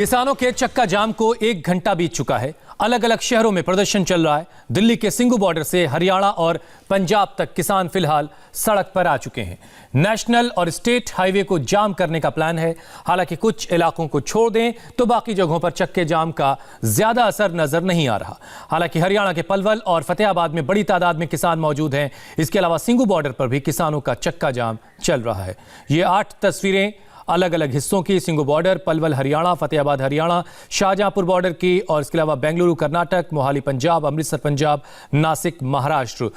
किसानों के चक्का जाम को 1 घंटा बीत चुका है। अलग अलग शहरों में प्रदर्शन चल रहा है। दिल्ली के सिंघू बॉर्डर से हरियाणा और पंजाब तक किसान फिलहाल सड़क पर आ चुके हैं। नेशनल और स्टेट हाईवे को जाम करने का प्लान है। हालांकि कुछ इलाकों को छोड़ दें तो बाकी जगहों पर चक्के जाम का ज्यादा असर नजर नहीं आ रहा। हालांकि हरियाणा के पलवल और फतेहाबाद में बड़ी तादाद में किसान मौजूद हैं। इसके अलावा सिंघू बॉर्डर पर भी किसानों का चक्का जाम चल रहा है। ये 8 तस्वीरें अलग अलग हिस्सों की, सिंघू बॉर्डर, पलवल हरियाणा, फतेहाबाद हरियाणा, शाहजहांपुर बॉर्डर की, और इसके अलावा बेंगलुरु कर्नाटक, मोहाली पंजाब, अमृतसर पंजाब, नासिक महाराष्ट्र।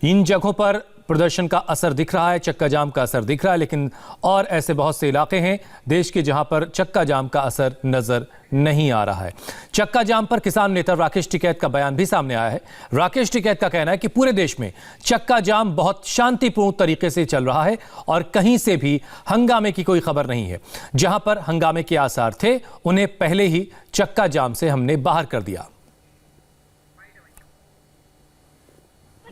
इन जगहों पर प्रदर्शन का असर दिख रहा है, चक्का जाम का असर दिख रहा है। लेकिन और ऐसे बहुत से इलाके हैं देश के जहां पर चक्का जाम का असर नजर नहीं आ रहा है। चक्का जाम पर किसान नेता राकेश टिकैत का बयान भी सामने आया है। राकेश टिकैत का कहना है कि पूरे देश में चक्का जाम बहुत शांतिपूर्ण तरीके से चल रहा है और कहीं से भी हंगामे की कोई खबर नहीं है। जहां पर हंगामे के आसार थे उन्हें पहले ही चक्का जाम से हमने बाहर कर दिया।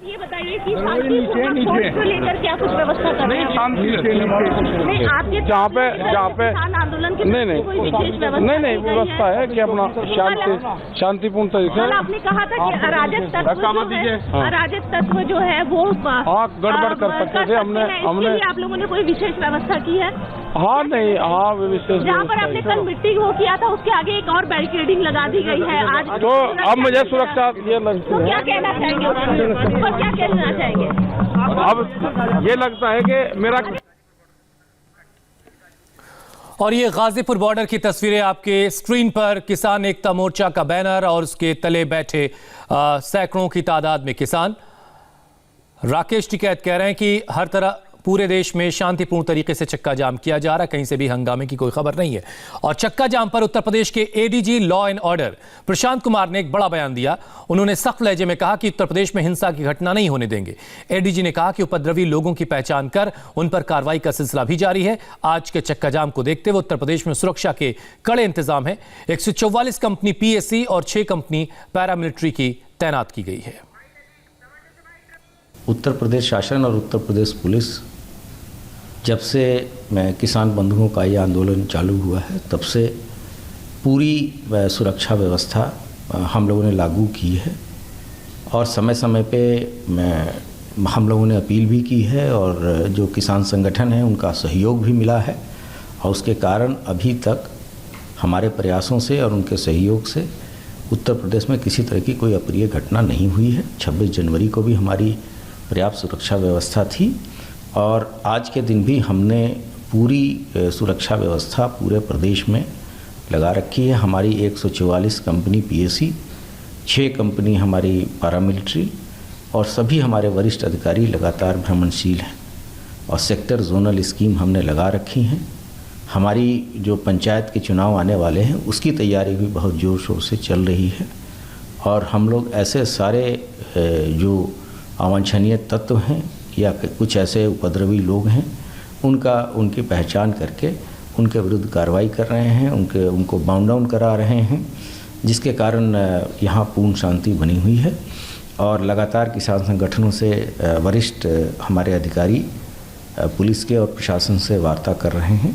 ये बताइए कि को लेकर क्या कुछ व्यवस्था कर रहे हैं? नहीं, आपके जहाँ पे आंदोलन के नहीं व्यवस्था है कि अपना शांतिपूर्ण तरीके से। आपने कहा था कि अराजक तत्व जो है वो गड़बड़ कर सकते थे। हमने आप लोगों ने कोई विशेष व्यवस्था की है? विशेष जहाँ पर आपने कल मिट्टी वो किया था उसके आगे एक और बैरिकेडिंग लगा दी गई है आज। तो अब मुझे सुरक्षा ये लगती है। क्या कहना चाहेंगे? क्या कहना चाहेंगे? अब ये लगता है कि मेरा। और ये गाजीपुर बॉर्डर की तस्वीरें आपके स्क्रीन पर। किसान एकता मोर्चा का बैनर और उसके तले बैठे सैकड़ों की तादाद में किसान। राकेश टिकैत कह रहे हैं कि हर तरह पूरे देश में शांतिपूर्ण तरीके से चक्का जाम किया जा रहा है, कहीं से भी हंगामे की कोई खबर नहीं है। और चक्का जाम पर उत्तर प्रदेश के ADG law and order Prashant Kumar ने एक बड़ा बयान दिया। उन्होंने सख्त लहजे में कहा कि उत्तर प्रदेश में हिंसा की घटना नहीं होने देंगे। एडीजी ने कहा कि उपद्रवी लोगों की पहचान कर उन पर कार्रवाई का सिलसिला भी जारी है। आज के चक्का जाम को देखते हुए उत्तर प्रदेश में सुरक्षा के कड़े इंतजाम है। 144 कंपनी पीएसी और 6 कंपनी पैरामिलिट्री की तैनात की गई है। उत्तर प्रदेश शासन और उत्तर प्रदेश पुलिस, जब से किसान बंधुओं का ये आंदोलन चालू हुआ है तब से पूरी सुरक्षा व्यवस्था हम लोगों ने लागू की है। और समय समय पे हम लोगों ने अपील भी की है और जो किसान संगठन है उनका सहयोग भी मिला है। और उसके कारण अभी तक हमारे प्रयासों से और उनके सहयोग से उत्तर प्रदेश में किसी तरह की कोई अप्रिय घटना नहीं हुई है। 26 जनवरी को भी हमारी पर्याप्त सुरक्षा व्यवस्था थी और आज के दिन भी हमने पूरी सुरक्षा व्यवस्था पूरे प्रदेश में लगा रखी है। हमारी 144 कंपनी पीएसी, 6 कंपनी हमारी पैरामिलिट्री और सभी हमारे वरिष्ठ अधिकारी लगातार भ्रमणशील हैं। और सेक्टर जोनल स्कीम हमने लगा रखी हैं। हमारी जो पंचायत के चुनाव आने वाले हैं उसकी तैयारी भी बहुत ज़ोर शोर से चल रही है। और हम लोग ऐसे सारे जो अवांछनीय तत्व हैं या कुछ ऐसे उपद्रवी लोग हैं उनकी पहचान करके उनके विरुद्ध कार्रवाई कर रहे हैं, उनको बाउंड डाउन करा रहे हैं, जिसके कारण यहाँ पूर्ण शांति बनी हुई है। और लगातार किसान संगठनों से वरिष्ठ हमारे अधिकारी पुलिस के और प्रशासन से वार्ता कर रहे हैं।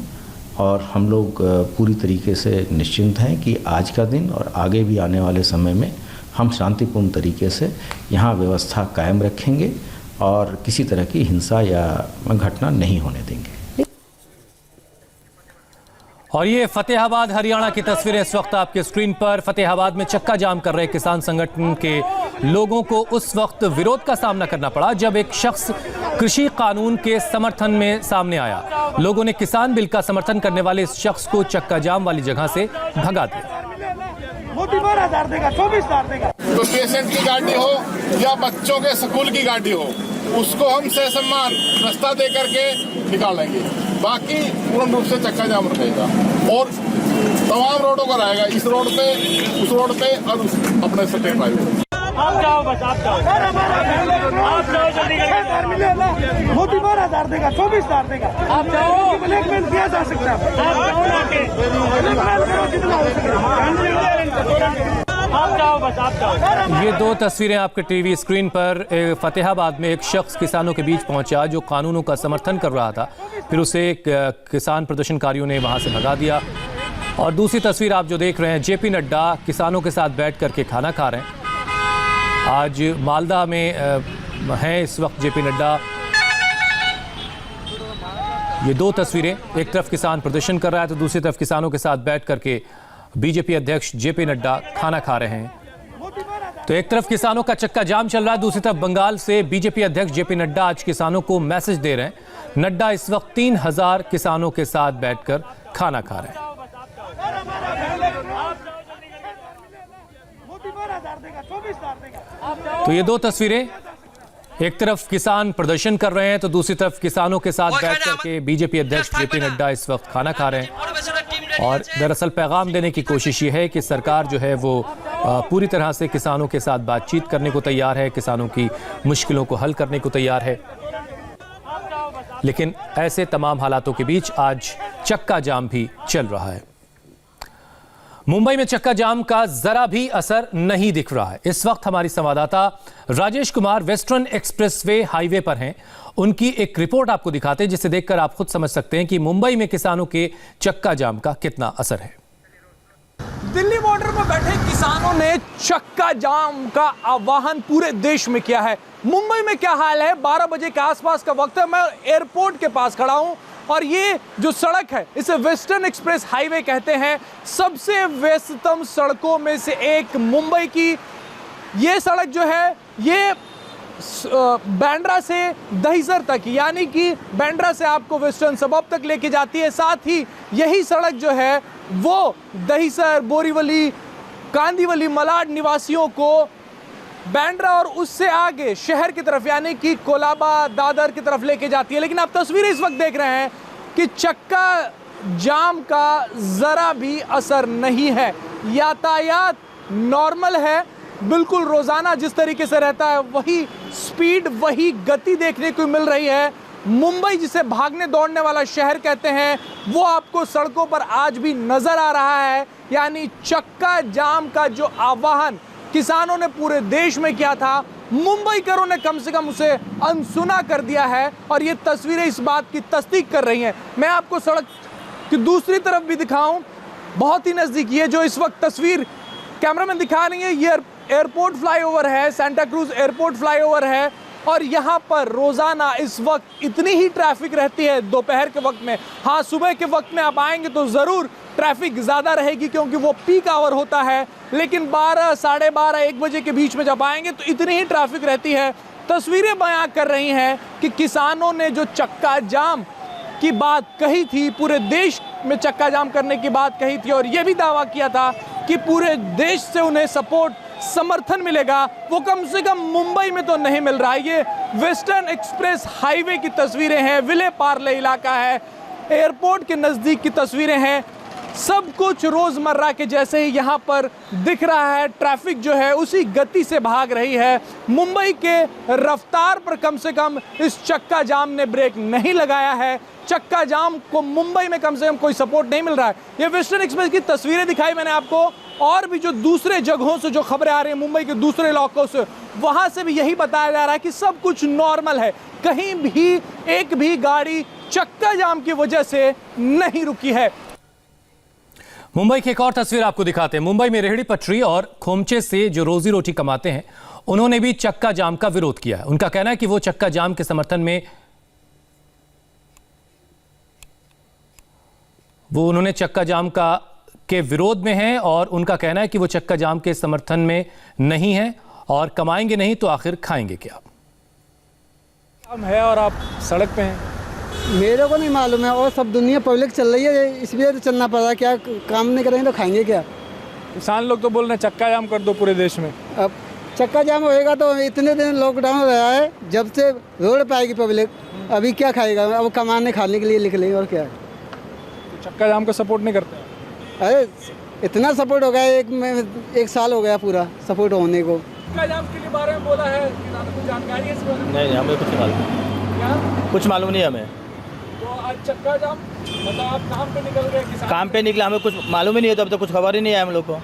और हम लोग पूरी तरीके से निश्चिंत हैं कि आज का दिन और आगे भी आने वाले समय में हम शांतिपूर्ण तरीके से यहाँ व्यवस्था कायम रखेंगे और किसी तरह की हिंसा या घटना नहीं होने देंगे। और ये फतेहाबाद हरियाणा की तस्वीरें इस वक्त आपके स्क्रीन पर। फतेहाबाद में चक्का जाम कर रहे किसान संगठन के लोगों को उस वक्त विरोध का सामना करना पड़ा जब एक शख्स कृषि कानून के समर्थन में सामने आया। लोगों ने किसान बिल का समर्थन करने वाले इस शख्स को चक्का जाम वाली जगह से भगा दिया। मोदी 12,000 देगा, 24,000 देगा। तो पेशेंट की गाड़ी हो या बच्चों के स्कूल की गाड़ी हो, उसको हम ससम्मान रास्ता दे करके निकालेंगे। बाकी पूर्ण रूप से चक्का जाम रहेगा और तमाम रोडों पर आएगा, इस रोड पे, उस रोड पे और अपने स्टेट हाईवे। आप जाओ, बस आप जाओ, आप जाओ जल्दी। मोदी 12,000 देगा, 24,000 देगा। आप जाओ, ब्लैकमेल किया जा सकता है। आप जाओ ना के आप जाओ, बस आप जाओ। ये 2 तस्वीरें आपके टीवी स्क्रीन पर। फतेहाबाद में एक शख्स किसानों के बीच पहुंचा जो कानूनों का समर्थन कर रहा था, फिर उसे किसान प्रदर्शनकारियों ने वहां से भगा दिया और दूसरी तस्वीर आप जो देख रहे हैं, जेपी नड्डा किसानों के साथ बैठ करके खाना खा रहे हैं। आज मालदा में हैं इस वक्त जेपी नड्डा। ये दो तस्वीरें, एक तरफ किसान प्रदर्शन कर रहा है तो दूसरी तरफ किसानों के साथ बैठ करके बीजेपी अध्यक्ष जेपी नड्डा खाना खा रहे हैं। तो एक तरफ किसानों का चक्का जाम चल रहा है, दूसरी तरफ बंगाल से बीजेपी अध्यक्ष जेपी नड्डा आज किसानों को मैसेज दे रहे हैं। नड्डा इस वक्त 3000 किसानों के साथ बैठकर खाना खा रहे हैं। तो ये दो तस्वीरें, एक तरफ किसान प्रदर्शन कर रहे हैं तो दूसरी तरफ किसानों के साथ बैठ करके बीजेपी अध्यक्ष जेपी नड्डा इस वक्त खाना खा रहे हैं। और दरअसल पैगाम देने की कोशिश ये है कि सरकार जो है वो पूरी तरह से किसानों के साथ बातचीत करने को तैयार है, किसानों की मुश्किलों को हल करने को तैयार है। लेकिन ऐसे तमाम हालातों के बीच आज चक्का जाम भी चल रहा है। मुंबई में चक्का जाम का जरा भी असर नहीं दिख रहा है। इस वक्त हमारी संवाददाता Rajesh Kumar western expressway highway पर हैं। उनकी एक रिपोर्ट आपको दिखाते हैं जिसे देखकर आप खुद समझ सकते हैं कि मुंबई में किसानों के चक्का जाम का कितना असर है। दिल्ली बॉर्डर पर बैठे किसानों ने चक्का जाम का आह्वान पूरे देश में किया है। मुंबई में क्या हाल है? 12 बजे के आसपास का वक्त है। मैं एयरपोर्ट के पास खड़ा हूं और ये जो सड़क है इसे वेस्टर्न एक्सप्रेस हाईवे कहते हैं। सबसे व्यस्ततम सड़कों में से एक मुंबई की ये सड़क जो है ये बांद्रा से दहिसर तक, यानी कि बांद्रा से आपको वेस्टर्न सबअर्ब तक लेके जाती है। साथ ही यही सड़क जो है वो दहिसर, बोरीवली, कांदीवली, मलाड निवासियों को बांद्रा और उससे आगे शहर की तरफ यानी कि कोलाबा, दादर की तरफ लेके जाती है। लेकिन आप तस्वीरें इस वक्त देख रहे हैं कि चक्का जाम का जरा भी असर नहीं है। यातायात नॉर्मल है, बिल्कुल रोजाना जिस तरीके से रहता है वही स्पीड, वही गति देखने को मिल रही है। मुंबई जिसे भागने दौड़ने वाला शहर कहते हैं वो आपको सड़कों पर आज भी नजर आ रहा है। यानी चक्का जाम का जो आह्वान किसानों ने पूरे देश में किया था, मुंबईकरों ने कम से कम उसे अनसुना कर दिया है और ये तस्वीरें इस बात की तस्दीक कर रही हैं। मैं आपको सड़क की दूसरी तरफ भी दिखाऊं, बहुत ही नजदीक। ये जो इस वक्त तस्वीर कैमरामैन दिखा रही है ये एयरपोर्ट फ्लाईओवर है, सेंटा क्रूज एयरपोर्ट फ्लाईओवर है और यहाँ पर रोजाना इस वक्त इतनी ही ट्रैफिक रहती है दोपहर के वक्त में। हाँ, सुबह के वक्त में आप आएंगे तो ज़रूर ट्रैफिक ज़्यादा रहेगी क्योंकि वो पीक आवर होता है। लेकिन 12, साढ़े 12, 1 बजे के बीच में जब आएंगे तो इतनी ही ट्रैफिक रहती है। तस्वीरें बयां कर रही हैं कि किसानों ने जो चक्का जाम की बात कही थी, पूरे देश में चक्का जाम करने की बात कही थी और ये भी दावा किया था कि पूरे देश से उन्हें सपोर्ट, समर्थन मिलेगा, वो कम से कम मुंबई में तो नहीं मिल रहा है। ये वेस्टर्न एक्सप्रेस हाईवे की तस्वीरें हैं, विले पार्ले इलाका है, एयरपोर्ट के नज़दीक की तस्वीरें हैं। सब कुछ रोज़मर्रा के जैसे ही यहाँ पर दिख रहा है। ट्रैफिक जो है उसी गति से भाग रही है। मुंबई के रफ्तार पर कम से कम इस चक्का जाम ने ब्रेक नहीं लगाया है। चक्का जाम को मुंबई में कम से कम कोई सपोर्ट नहीं मिल रहा है। ये वेस्टर्न एक्सप्रेस की तस्वीरें दिखाई मैंने आपको, और भी जो दूसरे जगहों से जो खबरें आ रही हैं मुंबई के दूसरे इलाकों से, वहाँ से भी यही बताया जा रहा है कि सब कुछ नॉर्मल है। कहीं भी एक भी गाड़ी चक्का जाम की वजह से नहीं रुकी है। मुंबई की एक और तस्वीर आपको दिखाते हैं। मुंबई में रेहड़ी पटरी और खोमचे से जो रोजी रोटी कमाते हैं उन्होंने भी चक्का जाम का विरोध किया है। उनका कहना है कि वो चक्का जाम के समर्थन में उन्होंने चक्का जाम के विरोध में हैं और उनका कहना है कि वो चक्का जाम के समर्थन में नहीं है और कमाएंगे नहीं तो आखिर खाएंगे क्या। हम है और आप सड़क पे हैं। मेरे को नहीं मालूम है और सब दुनिया पब्लिक चल रही है, इसलिए तो चलना पड़ रहा है। क्या काम नहीं करेंगे तो खाएंगे क्या। किसान लोग तो बोल रहे हैं चक्का जाम कर दो पूरे देश में। अब चक्का जाम होएगा तो इतने दिन लॉकडाउन रहा है, जब से रोड पे आएगी पब्लिक, अभी क्या खाएगा। अब कमाने खाने के लिए निकलेंगे और क्या है। तो चक्का जाम को सपोर्ट नहीं करते? अरे इतना सपोर्ट हो गया, एक साल हो गया पूरा सपोर्ट होने को। चक्का जाम के बारे में बोला है, कुछ जानकारी है इस बारे में? नहीं, हमें कुछ नहीं मालूम। क्या कुछ मालूम नहीं हमें। तो आज चक्का जाम मतलब आप काम पे निकल गए, किसान काम पे निकले, हमें कुछ मालूम ही नहीं है। तो अब तक कुछ खबर ही नहीं है हम लोग को,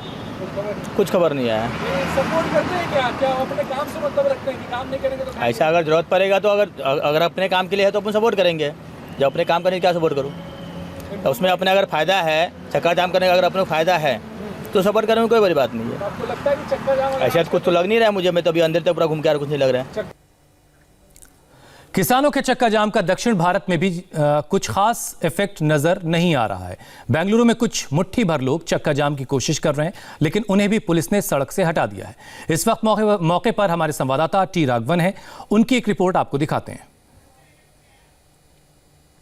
कुछ खबर नहीं आया। सपोर्ट करते हैं क्या अपने काम से मतलब रखते हैं कि काम नहीं करेंगे तो? ऐसा अगर जरूरत पड़ेगा तो अगर अपने काम के लिए है तो अपन सपोर्ट करेंगे। जब अपने काम करने की क्या सपोर्ट करूँ। तो उसमें अपने अगर फ़ायदा है, चक्का जाम करने का अगर अपने को फ़ायदा है तो सफ़र करने में कोई बड़ी बात नहीं है। आपको लगता है कि चक्का जाम ऐसा कुछ तो लग नहीं रहा है मुझे, मैं तो अभी अंदर तक पूरा घूम के आ रहा, कुछ नहीं लग रहा है। किसानों के चक्का जाम का दक्षिण भारत में भी कुछ खास इफेक्ट नजर नहीं आ रहा है। बेंगलुरु में कुछ मुट्ठी भर लोग चक्का जाम की कोशिश कर रहे हैं, लेकिन उन्हें भी पुलिस ने सड़क से हटा दिया है। इस वक्त मौके पर हमारे संवाददाता टी राघवन हैं, उनकी एक रिपोर्ट आपको दिखाते हैं।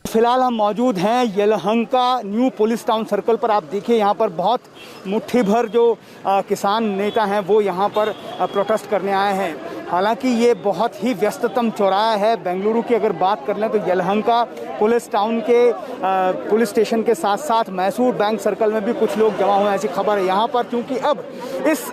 फिलहाल हम मौजूद हैं Yelahanka new police town circle पर। आप देखिए यहाँ पर बहुत मुट्ठी भर जो किसान नेता हैं वो यहाँ पर प्रोटेस्ट करने आए हैं। हालांकि ये बहुत ही व्यस्ततम चौराहा है। बेंगलुरु की अगर बात कर लें तो यलहंका पुलिस टाउन के पुलिस स्टेशन के साथ साथ मैसूर बैंक सर्कल में भी कुछ लोग जमा हुए हैं, ऐसी खबर है यहाँ पर। क्योंकि अब इस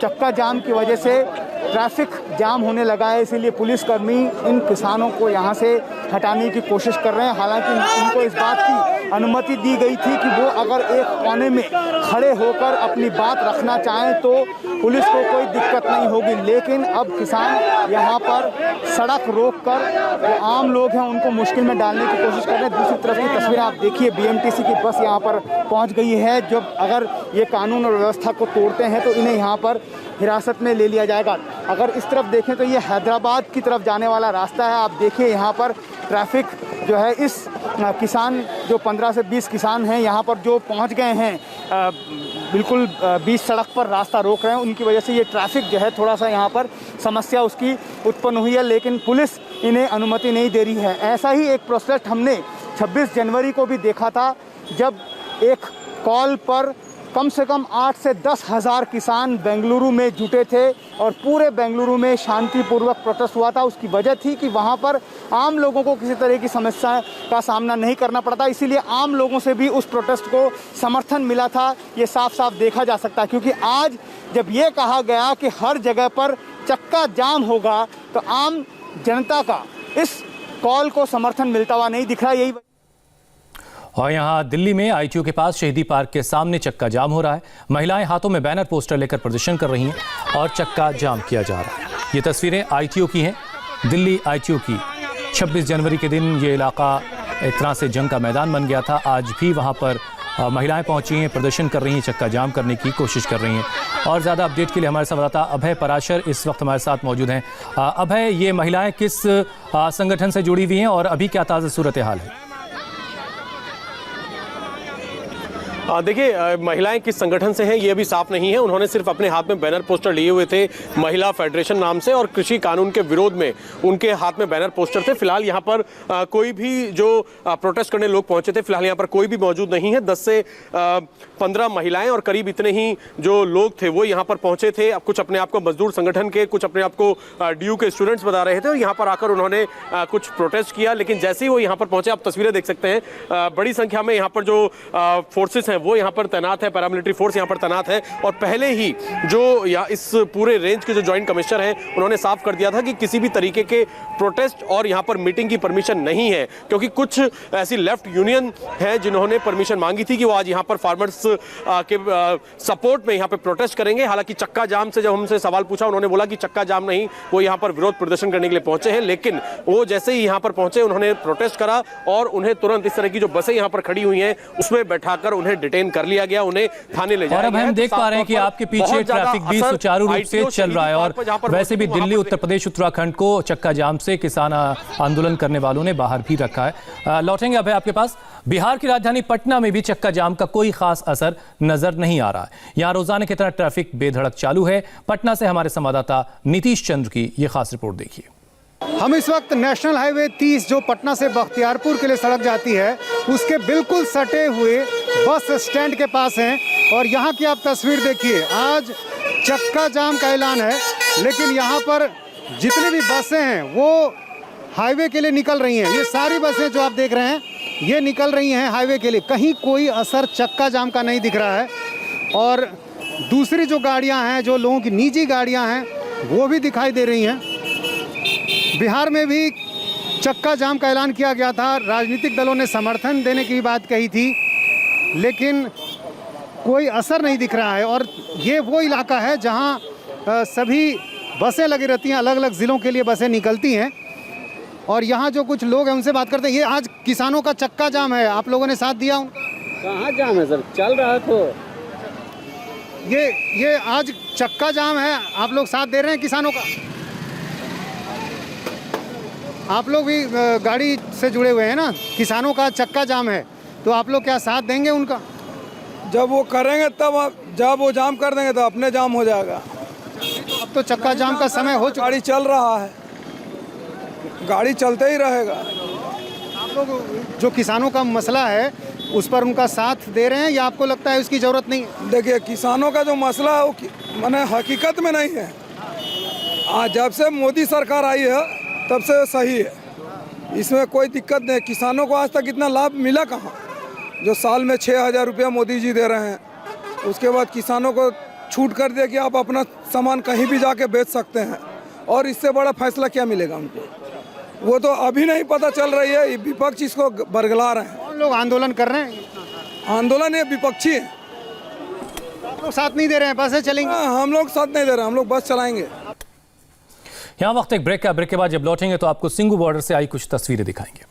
चक्का जाम की वजह से ट्रैफिक जाम होने लगा है, इसीलिए पुलिसकर्मी इन किसानों को यहाँ से हटाने की कोशिश कर रहे हैं। हालांकि उनको इस बात की अनुमति दी गई थी कि वो अगर एक कोने में खड़े होकर अपनी बात रखना चाहें तो पुलिस को कोई दिक्कत नहीं होगी। लेकिन अब किसान यहाँ पर सड़क रोककर जो आम लोग हैं उनको मुश्किल में डालने की कोशिश कर रहे हैं। दूसरी तरफ की तस्वीर आप देखिए, BMTC की बस यहाँ पर पहुँच गई है। जब अगर ये कानून और व्यवस्था को तोड़ते हैं तो इन्हें यहाँ पर हिरासत में ले लिया जाएगा। अगर इस तरफ देखें तो ये हैदराबाद की तरफ जाने वाला रास्ता है। आप देखिए यहाँ पर ट्रैफिक जो है, इस किसान जो 15 से 20 किसान हैं यहाँ पर जो पहुँच गए हैं, बिल्कुल बीच सड़क पर रास्ता रोक रहे हैं। उनकी वजह से ये ट्रैफिक जो है थोड़ा सा यहाँ पर समस्या उसकी उत्पन्न हुई है, लेकिन पुलिस इन्हें अनुमति नहीं दे रही है। ऐसा ही एक प्रोटेस्ट हमने 26 जनवरी को भी देखा था, जब एक कॉल पर कम से कम 8 से 10 हज़ार किसान बेंगलुरु में जुटे थे और पूरे बेंगलुरु में शांतिपूर्वक प्रोटेस्ट हुआ था। उसकी वजह थी कि वहाँ पर आम लोगों को किसी तरह की समस्या का सामना नहीं करना पड़ता, इसीलिए आम लोगों से भी उस प्रोटेस्ट को समर्थन मिला था। ये साफ साफ देखा जा सकता है, क्योंकि आज जब ये कहा गया कि हर जगह पर चक्का जाम होगा तो आम जनता का इस कॉल को समर्थन मिलता हुआ नहीं दिख रहा। यही और यहाँ दिल्ली में ITO के पास शहीदी पार्क के सामने चक्का जाम हो रहा है। महिलाएं हाथों में बैनर पोस्टर लेकर प्रदर्शन कर रही हैं और चक्का जाम किया जा रहा है। ये तस्वीरें ITO की हैं, दिल्ली ITO की। 26 जनवरी के दिन ये इलाका एक तरह से जंग का मैदान बन गया था। आज भी वहाँ पर महिलाएं पहुंची हैं, प्रदर्शन कर रही हैं, चक्का जाम करने की कोशिश कर रही हैं। और ज़्यादा अपडेट के लिए हमारे संवाददाता अभय पराशर इस वक्त हमारे साथ मौजूद हैं। अभय, ये महिलाएं किस संगठन से जुड़ी हुई हैं और अभी क्या ताज़ा सूरत हाल है? देखिए, महिलाएं किस संगठन से हैं ये अभी साफ नहीं है। उन्होंने सिर्फ अपने हाथ में बैनर पोस्टर लिए हुए थे महिला फेडरेशन नाम से, और कृषि कानून के विरोध में उनके हाथ में बैनर पोस्टर थे। फिलहाल यहाँ पर कोई भी जो प्रोटेस्ट करने लोग पहुंचे थे, फिलहाल यहाँ पर कोई भी मौजूद नहीं है। 10 से 15 महिलाएं और करीब इतने ही जो लोग थे वो यहाँ पर पहुंचे थे। कुछ अपने आप को मजदूर संगठन के, कुछ अपने आप को DU के स्टूडेंट्स बता रहे थे, और यहाँ पर आकर उन्होंने कुछ प्रोटेस्ट किया। लेकिन जैसे ही वो यहाँ पर पहुंचे, आप तस्वीरें देख सकते हैं, बड़ी संख्या में यहाँ पर जो फोर्सेस हैं वो यहाँ पर तैनात है, पैरामिलिट्री फोर्स यहाँ पर तैनात है। और पहले ही जो इस पूरे रेंज के जो जॉइंट कमिश्नर हैं उन्होंने साफ कर दिया था कि किसी भी तरीके के प्रोटेस्ट और यहाँ पर मीटिंग की परमिशन नहीं है, क्योंकि कुछ ऐसी लेफ्ट यूनियन है जिन्होंने परमिशन मांगी थी कि वो आज यहाँ पर फार्मर्स के सपोर्ट में यहाँ पे प्रोटेस्ट करेंगे। हालांकि चक्का जाम से जब हमसे सवाल पूछा, उन्होंने बोला कि चक्का जाम नहीं, वो यहाँ पर विरोध प्रदर्शन करने के लिए पहुंचे हैं। लेकिन वो जैसे ही यहाँ पर पहुंचे, उन्होंने प्रोटेस्ट करा और उन्हें तुरंत इस तरह की जो बसें यहाँ पर खड़ी हुई हैं उसमें बैठाकर उन्हें डिटेन कर लिया गया, उन्हें थाने ले जाया गया। और अब हम देख पा रहे हैं कि आपके पीछे ट्रैफिक भी सुचारू रूप से चल रहा है। और वैसे भी दिल्ली, उत्तर प्रदेश, उत्तराखंड को चक्का जाम से किसान आंदोलन करने वालों ने बाहर भी रखा है। लौटेंगे अभय आपके पास। बिहार की राजधानी पटना में भी चक्का जाम का कोई खास असर नजर नहीं आ रहा है। यहां रोजाना की तरह ट्रैफिक बेधड़क चालू है। पटना से हमारे संवाददाता नीतीश चंद्र की यह खास रिपोर्ट देखिए। हम इस वक्त नेशनल हाईवे 30 जो पटना से बख्तियारपुर के लिए सड़क जाती है उसके बिल्कुल सटे हुए बस स्टैंड के पास हैं। और यहाँ की आप तस्वीर देखिए, आज चक्का जाम का ऐलान है, लेकिन यहाँ पर जितनी भी बसें हैं वो हाईवे के लिए निकल रही हैं। ये सारी बसें जो आप देख रहे हैं ये निकल रही हैं हाईवे के लिए। कहीं कोई असर चक्का जाम का नहीं दिख रहा है। और दूसरी जो गाड़ियाँ हैं, जो लोगों की निजी गाड़ियाँ हैं, वो भी दिखाई दे रही हैं। बिहार में भी चक्का जाम का ऐलान किया गया था, राजनीतिक दलों ने समर्थन देने की बात कही थी, लेकिन कोई असर नहीं दिख रहा है। और ये वो इलाका है जहां सभी बसें लगी रहती हैं, अलग अलग ज़िलों के लिए बसें निकलती हैं। और यहाँ जो कुछ लोग हैं उनसे बात करते हैं। ये आज किसानों का चक्का जाम है, आप लोगों ने साथ दिया उनका? कहाँ जाम है सर, चल रहा है तो। ये आज चक्का जाम है, आप लोग साथ दे रहे हैं किसानों का? आप लोग भी गाड़ी से जुड़े हुए हैं ना, किसानों का चक्का जाम है, तो आप लोग क्या साथ देंगे उनका? जब वो करेंगे तब, जब वो जाम कर देंगे तो अपने जाम हो जाएगा। अब तो चक्का जाम का समय हो चुका, गाड़ी चल रहा है, गाड़ी चलते ही रहेगा। आप लोग जो किसानों का मसला है उस पर उनका साथ दे रहे हैं या आपको लगता है उसकी ज़रूरत नहीं? देखिए, किसानों का जो मसला है वो माने हकीकत में नहीं है। आज जब से मोदी सरकार आई है तब से सही है, इसमें कोई दिक्कत नहीं। किसानों को आज तक इतना लाभ मिला कहाँ? जो साल में 6,000 रुपया मोदी जी दे रहे हैं, उसके बाद किसानों को छूट कर दिया कि आप अपना सामान कहीं भी जाके बेच सकते हैं, और इससे बड़ा फैसला क्या मिलेगा उनको? वो तो अभी नहीं पता चल रही है, विपक्ष इसको बरगला रहे हैं। कौन लोग आंदोलन कर रहे हैं? आंदोलन ये विपक्षी है। आप लोग साथ नहीं दे रहे हैं, बसें चलेंगे? हम लोग साथ नहीं दे रहे, हम लोग बस चलाएंगे। यहाँ वक्त एक ब्रेक का, ब्रेक के बाद जब लौटेंगे तो आपको सिंगू बॉर्डर से आई कुछ तस्वीरें दिखाएंगे।